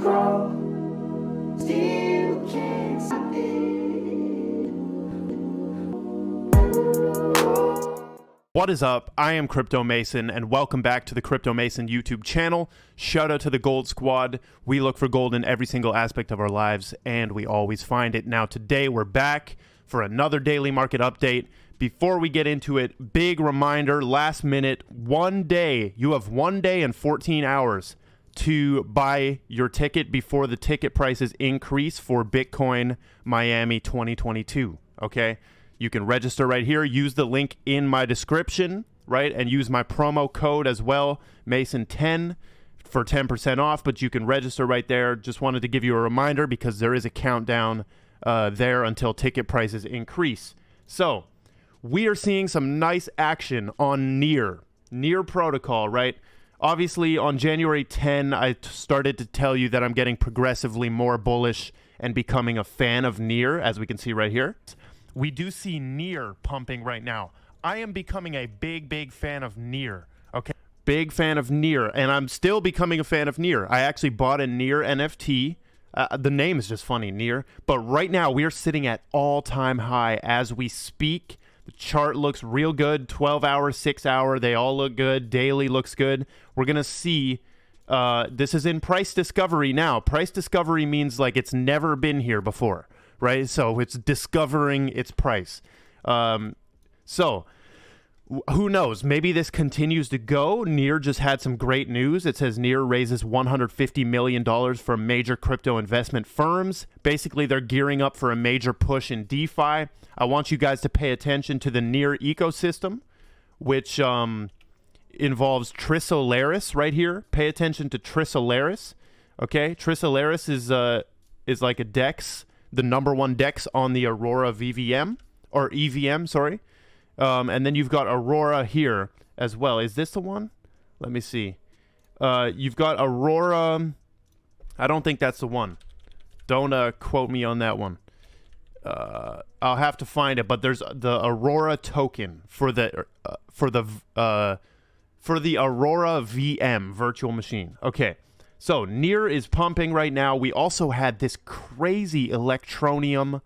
grow, still can't stop it. What is up? I am Crypto Mason, and welcome back to the Crypto Mason YouTube channel. Shout out to the Gold Squad. We look for gold in every single aspect of our lives, and we always find it. Now, today we're back for another daily market update. Before we get into it, big reminder, last minute, one day. You have 1 day and 14 hours to buy your ticket before the ticket prices increase for Bitcoin Miami 2022, okay? You can register right here, use the link in my description, right? And use my promo code as well, Mason10, for 10% off, but you can register right there. Just wanted to give you a reminder because there is a countdown there until ticket prices increase. So, we are seeing some nice action on Near protocol, right? Obviously, on January 10, I started to tell you that I'm getting progressively more bullish and becoming a fan of Near, as we can see right here. We do see Near pumping right now. I am becoming a big fan of Near, okay? Big fan of Near, and I'm still becoming a fan of Near. I actually bought a Near NFT. The name is just funny, Near. But right now, we are sitting at all-time high as we speak. The chart looks real good. 12 hour, 6 hour, they all look good. Daily looks good. We're going to see, this is in price discovery now. Price discovery means like it's never been here before, right? So it's discovering its price. So who knows? Maybe this continues to go. Near just had some great news. It says Near raises $150 million from major crypto investment firms. Basically, they're gearing up for a major push in DeFi. I want you guys to pay attention to the Near ecosystem, which involves Trisolaris right here. Pay attention to Trisolaris. Okay, Trisolaris is like a DEX, the number one DEX on the Aurora VVM or EVM, sorry. And then you've got Aurora here as well. Is this the one? Let me see. You've got Aurora. I don't think that's the one. Don't quote me on that one. I'll have to find it. But there's the Aurora token for the Aurora VM virtual machine. Okay. So Near is pumping right now. We also had this crazy Electroneum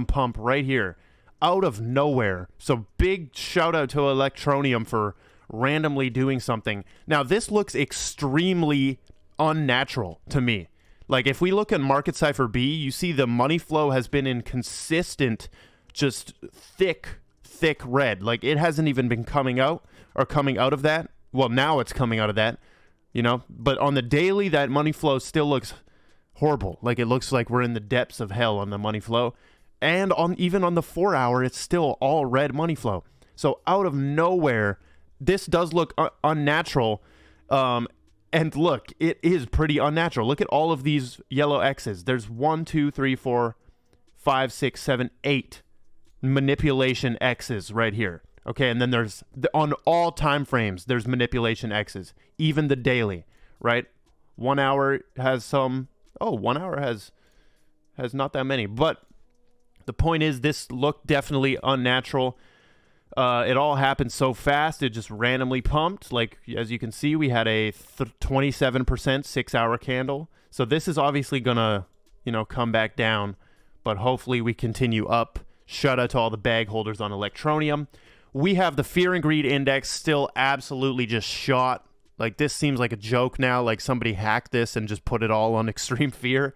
pump right here. Out of nowhere. So big shout out to Electroneum for randomly doing something. Now this looks extremely unnatural to me. Like if we look at Market Cipher B, you see the money flow has been in consistent, just thick red. Like it hasn't even been coming out of that. Well, now it's coming out of that, you know, but on the daily, that money flow still looks horrible. Like it looks like we're in the depths of hell on the money flow. And even on the 4 hour, it's still all red money flow. So out of nowhere, this does look unnatural. And look, it is pretty unnatural. Look at all of these yellow X's. There's 1, 2, 3, 4, 5, 6, 7, 8 manipulation X's right here. Okay, and then there's, on all time frames, there's manipulation X's. Even the daily, right? 1 hour has some. Oh, 1 hour has not that many. But the point is, this looked definitely unnatural. It all happened so fast. It just randomly pumped. Like, as you can see, we had a 27% 6 hour candle. So this is obviously going to, come back down. But hopefully we continue up. Shout out to all the bag holders on Electroneum. We have the Fear and Greed Index still absolutely just shot. Like, this seems like a joke now. Like, somebody hacked this and just put it all on extreme fear.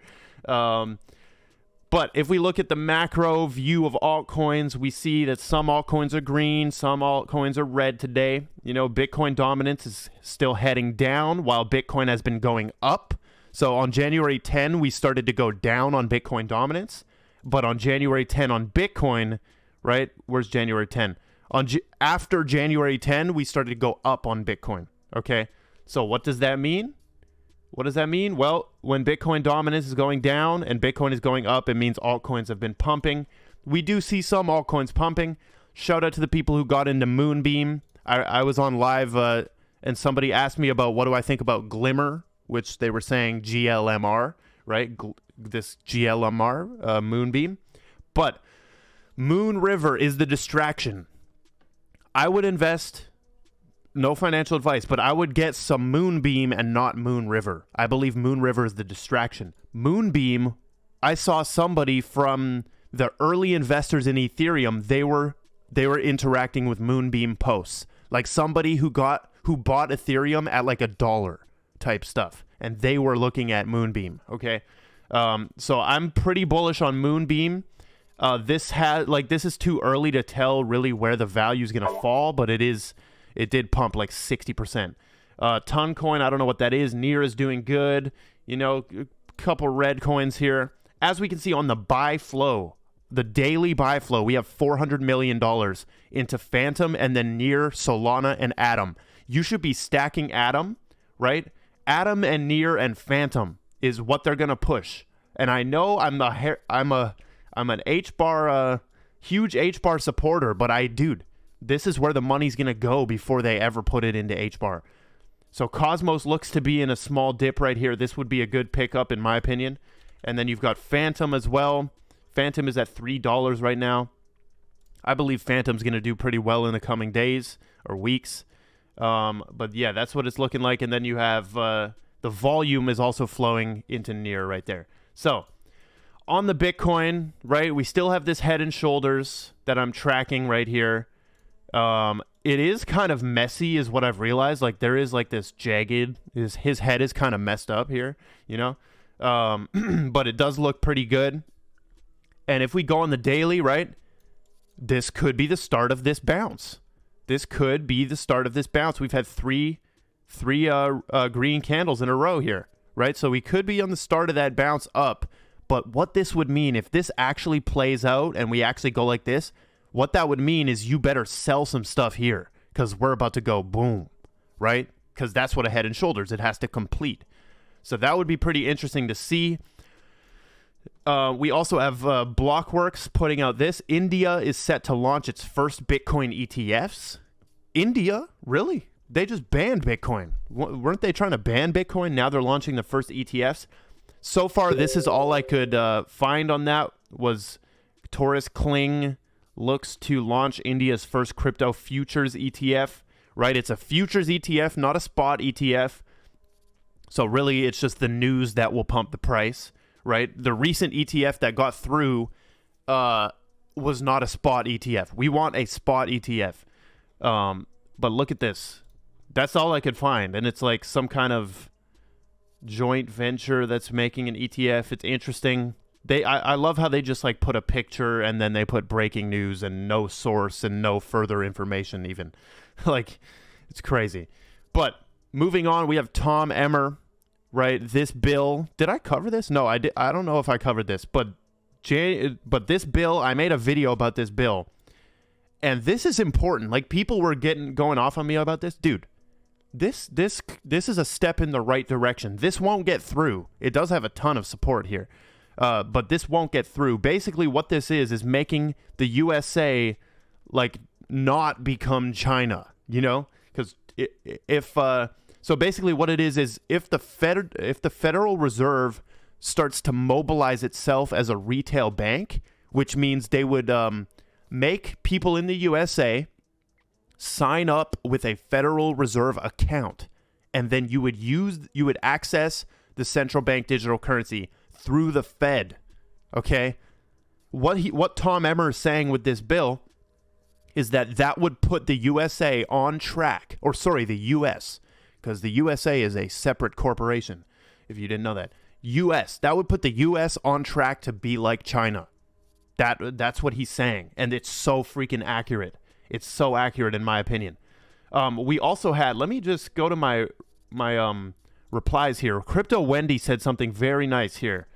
But if we look at the macro view of altcoins, we see that some altcoins are green, some altcoins are red today. Bitcoin dominance is still heading down while Bitcoin has been going up. So on January 10, we started to go down on Bitcoin dominance. But on January 10 on Bitcoin, right? Where's January 10? After January 10, we started to go up on Bitcoin. Okay. So what does that mean? What does that mean? Well, when Bitcoin dominance is going down and Bitcoin is going up, it means altcoins have been pumping. We do see some altcoins pumping. Shout out to the people who got into Moonbeam. I was on live and somebody asked me about what do I think about Glimmer, which they were saying GLMR, right? This GLMR, Moonbeam. But Moon River is the distraction. I would invest no financial advice, but I would get some Moonbeam and not Moon River. I believe Moon River is the distraction. Moonbeam, I saw somebody from the early investors in Ethereum, they were interacting with Moonbeam posts. Like somebody who bought Ethereum at like $1 type stuff, and they were looking at Moonbeam, okay? So I'm pretty bullish on Moonbeam. This is too early to tell really where the value is going to fall, but it did pump like 60%. Toncoin, I don't know what that is. Near is doing good. You know, a couple red coins here. As we can see on the buy flow, the daily buy flow, we have $400 million into Phantom and then Near, Solana, and Atom. You should be stacking Atom, right? Atom and Near and Phantom is what they're going to push. And I know I'm an Hbar, huge Hbar supporter, but dude, this is where the money's going to go before they ever put it into Hbar. So Cosmos looks to be in a small dip right here. This would be a good pickup in my opinion. And then you've got Phantom as well. Phantom is at $3 right now. I believe Phantom's going to do pretty well in the coming days or weeks. But yeah, that's what it's looking like. And then you have the volume is also flowing into Near right there. So on the Bitcoin, right, we still have this head and shoulders that I'm tracking right here. It is kind of messy is what I've realized. Like there is like this jagged, his head is kind of messed up here, you know? But it does look pretty good. And if we go on the daily, right, this could be the start of this bounce. This could be the start of this bounce. We've had three green candles in a row here, right? So we could be on the start of that bounce up. But what this would mean, if this actually plays out and we actually go like this, what that would mean is you better sell some stuff here because we're about to go boom, right? Because that's what a head and shoulders, it has to complete. So that would be pretty interesting to see. We also have Blockworks putting out this. India is set to launch its first Bitcoin ETFs. India? Really? They just banned Bitcoin. Weren't they trying to ban Bitcoin? Now they're launching the first ETFs. So far, this is all I could find on that was Taurus Kling looks to launch India's first crypto futures ETF, right? It's a futures ETF, not a spot ETF. So really, it's just the news that will pump the price, right? The recent ETF that got through was not a spot ETF. We want a spot ETF. But look at this. That's all I could find. And it's like some kind of joint venture that's making an ETF. It's interesting. I love how they just like put a picture and then they put breaking news and no source and no further information even. Like, it's crazy. But moving on, we have Tom Emmer, right? This bill, did I cover this? No, I don't know if I covered this, but this bill, I made a video about this bill, and this is important. Like, people were going off on me about this. Dude, this is a step in the right direction. This won't get through. It does have a ton of support here, but this won't get through. Basically, what this is making the USA like not become China, you know? Because so basically what it is if the Federal Reserve starts to mobilize itself as a retail bank, which means they would make people in the USA sign up with a Federal Reserve account, and then you would access the central bank digital currency through the Fed. Okay? What Tom Emmer is saying with this bill is that would put the USA on track, the US, because the USA is a separate corporation, if you didn't know that. That would put the US on track to be like China. That's what he's saying, and it's so freaking accurate. It's so accurate in my opinion. We also had, let me just go to my replies here. Crypto Wendy said something very nice here.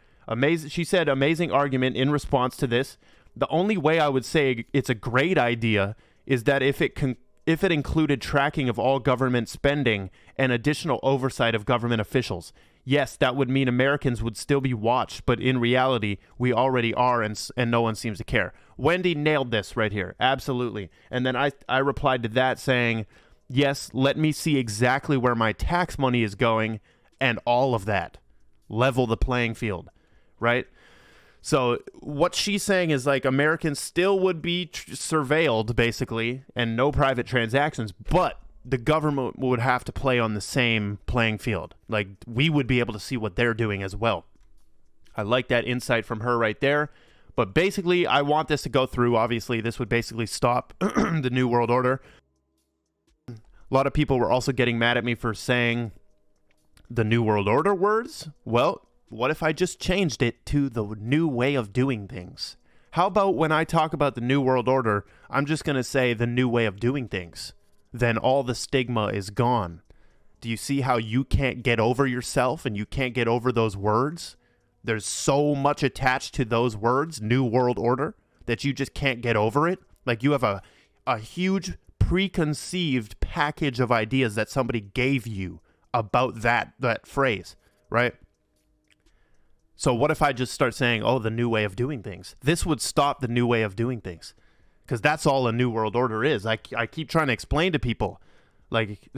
She said, amazing argument in response to this. The only way I would say it's a great idea is that if it included tracking of all government spending and additional oversight of government officials. Yes, that would mean Americans would still be watched, but in reality, we already are, and no one seems to care. Wendy nailed this right here. Absolutely. And then I replied to that saying, yes, let me see exactly where my tax money is going and all of that. Level the playing field, right? So what she's saying is like Americans still would be surveilled basically and no private transactions, but the government would have to play on the same playing field. Like, we would be able to see what they're doing as well. I like that insight from her right there. But basically, I want this to go through. Obviously, this would basically stop the New World Order. A lot of people were also getting mad at me for saying the New World Order words. Well, what if I just changed it to the new way of doing things? How about when I talk about the New World Order, I'm just going to say the new way of doing things? Then all the stigma is gone. Do you see how you can't get over yourself and you can't get over those words? There's so much attached to those words, New World Order, that you just can't get over it. Like, you have a huge preconceived package of ideas that somebody gave you about that phrase, right? So what if I just start saying, oh, the new way of doing things? This would stop the new way of doing things, because that's all a New World Order is. I keep trying to explain to people, like,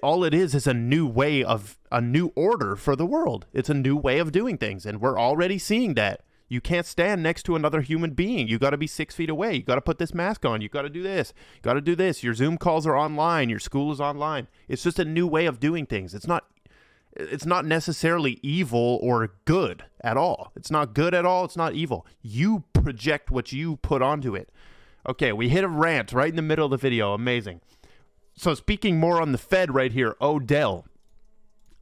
all it is a new way of, a new order for the world. It's a new way of doing things, and we're already seeing that. You can't stand next to another human being. You got to be 6 feet away. You got to put this mask on. You got to do this. You got to do this. Your Zoom calls are online. Your school is online. It's just a new way of doing things. It's not necessarily evil or good at all. It's not good at all. It's not evil. You project what you put onto it. Okay, we hit a rant right in the middle of the video. Amazing. So speaking more on the Fed right here, Odell.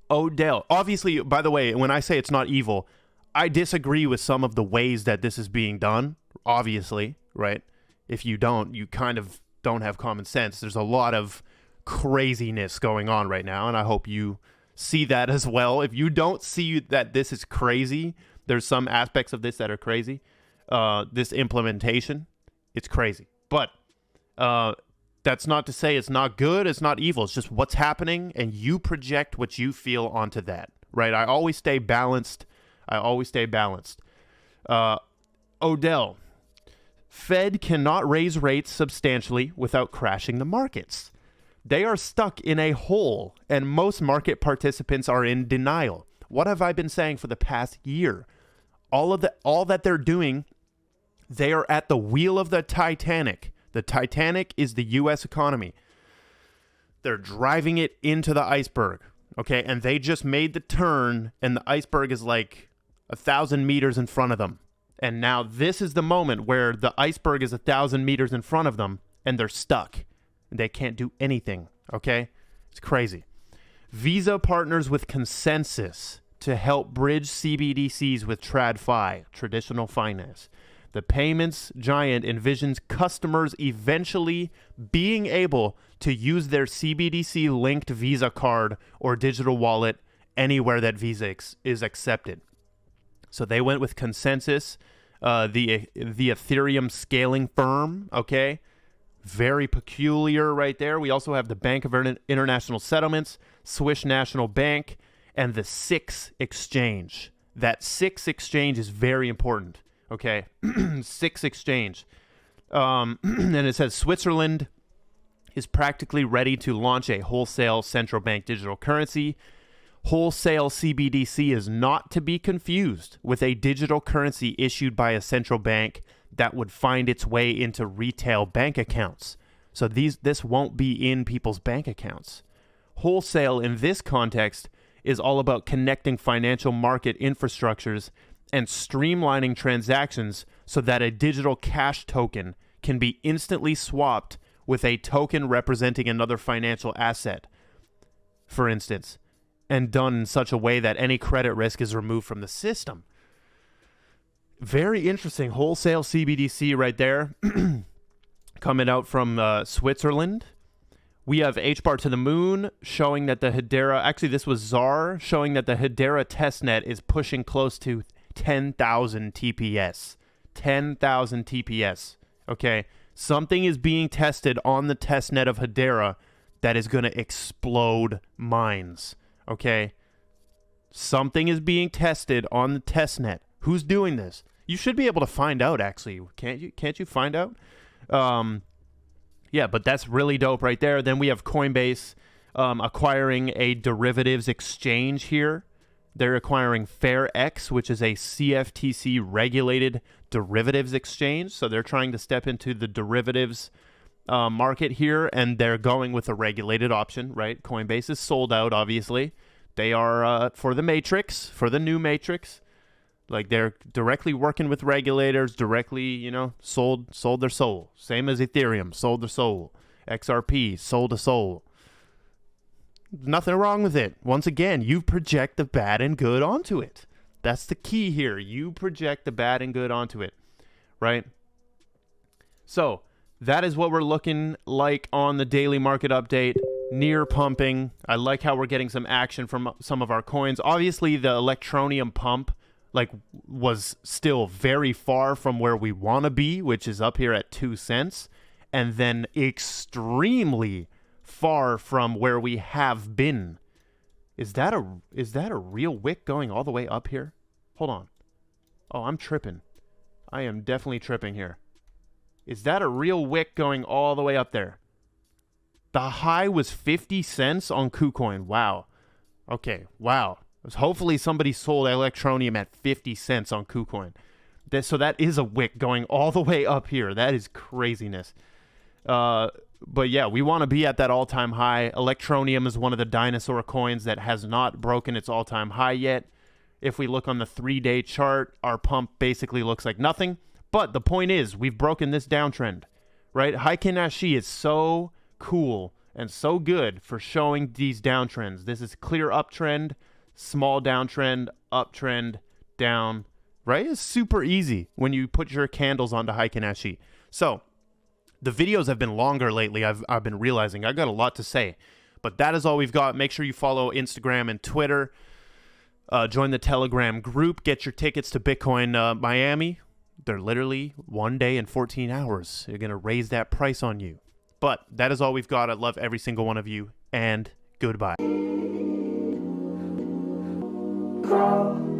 Obviously, by the way, when I say it's not evil, I disagree with some of the ways that this is being done, obviously, right? If you don't, you kind of don't have common sense. There's a lot of craziness going on right now, and I hope you see that as well. If you don't see that this is crazy, there's some aspects of this that are crazy. This implementation, it's crazy. But that's not to say it's not good, it's not evil. It's just what's happening, and you project what you feel onto that, right? I always stay balanced. Odell, Fed cannot raise rates substantially without crashing the markets. They are stuck in a hole, and most market participants are in denial. What have I been saying for the past year? All that they're doing, they are at the wheel of the Titanic. The Titanic is the U.S. economy. They're driving it into the iceberg, okay? And they just made the turn, and the iceberg is like 1,000 meters in front of them. And now this is the moment where the iceberg is 1,000 meters in front of them, and they're stuck. They can't do anything, okay? It's crazy. Visa partners with Consensus to help bridge CBDCs with TradFi, traditional finance. The payments giant envisions customers eventually being able to use their CBDC-linked Visa card or digital wallet anywhere that Visa is accepted. So they went with Consensus, the Ethereum scaling firm, okay? Very peculiar right there. We also have the Bank of International Settlements, Swiss National Bank, and the SIX exchange. That SIX exchange is very important. Okay, SIX exchange. And it says Switzerland is practically ready to launch a wholesale central bank digital currency. Wholesale CBDC is not to be confused with a digital currency issued by a central bank that would find its way into retail bank accounts. So this won't be in people's bank accounts. Wholesale in this context is all about connecting financial market infrastructures and streamlining transactions so that a digital cash token can be instantly swapped with a token representing another financial asset, for instance, and done in such a way that any credit risk is removed from the system. Very interesting. Wholesale CBDC right there. Coming out from Switzerland. We have Hbar to the moon showing that the Hedera, actually this was Czar, showing that the Hedera testnet is pushing close to 10,000 TPS. 10,000 TPS. Okay. Something is being tested on the testnet of Hedera that is going to explode minds. Okay. Something is being tested on the testnet. Who's doing this? You should be able to find out, actually. Can't you find out? Yeah, but that's really dope right there. Then we have Coinbase acquiring a derivatives exchange here. They're acquiring FairX, which is a CFTC-regulated derivatives exchange. So they're trying to step into the derivatives market here, and they're going with a regulated option, right? Coinbase is sold out, obviously. They are for the matrix, for the new matrix. Like, they're directly working with regulators, directly, you know, sold their soul. Same as Ethereum, sold their soul. XRP, sold a soul. Nothing wrong with it. Once again, you project the bad and good onto it. That's the key here. You project the bad and good onto it, right? So that is what we're looking like on the daily market update. Near pumping. I like how we're getting some action from some of our coins. Obviously, the Electroneum pump was still very far from where we want to be, which is up here at 2 cents, and then extremely far from where we have been. Is that a real wick going all the way up here? Hold on. Oh, I'm tripping. I am definitely tripping here. Is that a real wick going all the way up there? The high was 50 cents on KuCoin. Wow. Okay, wow. Hopefully somebody sold Electroneum at 50 cents on KuCoin. So that is a wick going all the way up here. That is craziness. But yeah, we want to be at that all-time high. Electroneum is one of the dinosaur coins that has not broken its all-time high yet. If we look on the 3-day chart, our pump basically looks like nothing. But the point is, we've broken this downtrend, right? Heiken Ashi is so cool and so good for showing these downtrends. This is clear uptrend, small downtrend, uptrend, down, right? It's super easy when you put your candles onto Heiken Ashi. So the videos have been longer lately. I've been realizing I got a lot to say, but that is all we've got. Make sure you follow Instagram and Twitter. Join the Telegram group. Get your tickets to Bitcoin Miami. They're literally 1 day and 14 hours. They're going to raise that price on you. But that is all we've got. I love every single one of you, and goodbye. Crawl.